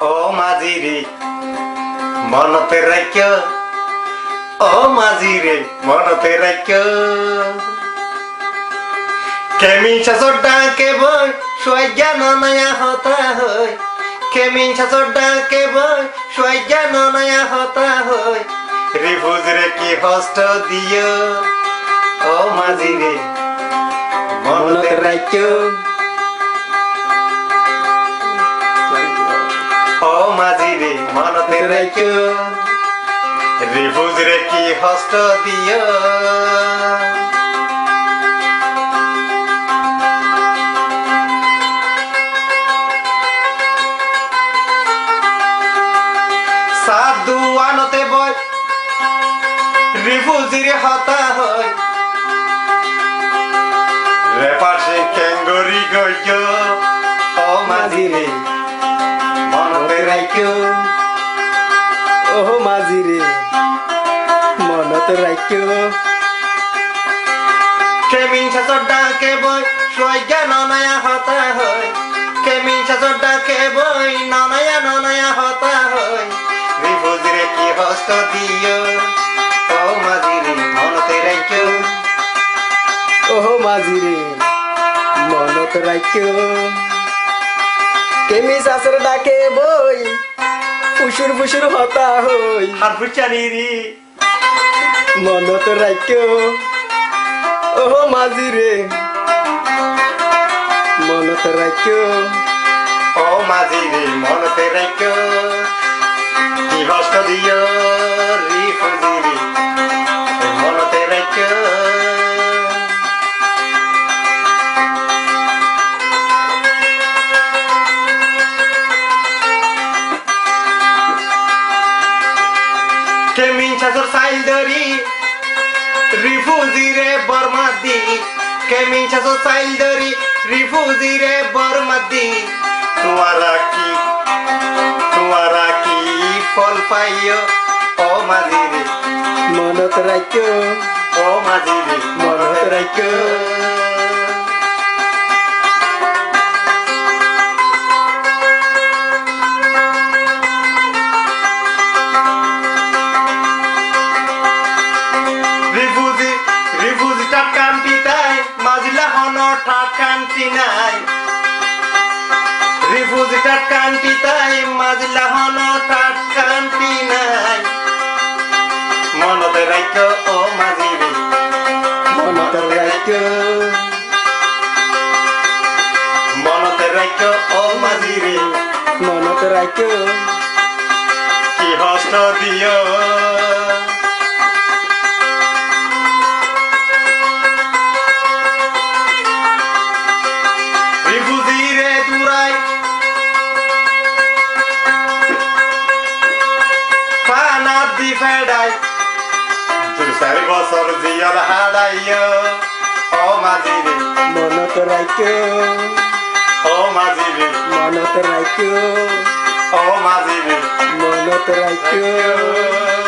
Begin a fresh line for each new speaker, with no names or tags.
ও মাঝি রে মনতে রাখিও, ও মাঝি রে মনতে রাখিও। কেমিন শাসর ডাকে বই সোয়াজ্ঞা নয়া হতা হই, কেমিন শাসর ডাকে বই সোয়াজ্ঞা নয়া হতা হই। রিফুজ রে কি হস্ত দিও, ও মাঝি রে মনতে রাখিও, ও মাঝি রে মনতে রাখিও। রিফুজ রে কি হস্ত দিও। সাধু আনতে বই রিফুজির হতা হয়, রেপাশে ক্যাঙ্গরি গইয়, ও মাঝি রে মনতে রাখিও,
ও মাঝি রে মনতে রাখিও।
কেমিন শাসর ডাকে বই সোয়াজ্ঞা নয়া হতা হয়, কেমিন শাসর ডাকে বই নয়া হতা হয়। রিফুজিরে কি হস্ত দিও, ও মাঝি রে মনতে রাখিও,
ও মাঝি রে মনতে রাখিও। কেমি শাসর ডাকে বই ফুসুর ফুসুর হতা হই,
হাত বুচানি রে
মনতে রাখিও, ও মাঝি রে মনতে রাখিও,
ও মাঝি রে মনতে রাখিও। কি হস্ত দিও রিফুজিরে মনতে রাখিও। কেমিন শাসর সাইল ধরি রিফুজিরে বর্মাদি, কেমিন শাসর সাইল ধরি রিফুজিরে বর্মাদি। তোমারা কি ফল পাইও, ও মাঝি রে
মনতে রাখিও,
ও মাঝি রে
মনতে রাখিও।
রিফুজি টাটকান পিতাই মাঝিলা হন টাটকান চিনাই, রিফুজি টাটকান পিতাই মাঝিলা হন টাটকান চিনাই। মনতে রাখিও, ও মাঝি রে
মনতে রাখিও,
মনতে রাখিও, ও মাঝি রে
মনতে রাখিও।
কি হস্ত দিও। রিফুজিরে দুরাই পানা দি ফেডাই, 4 বছর জিয়র হারাইও, ও মাঝি রে
মনতে রাখিও,
ও মাঝি রে
মনতে রাখিও,
ও মাঝি রে
মনতে রাখিও।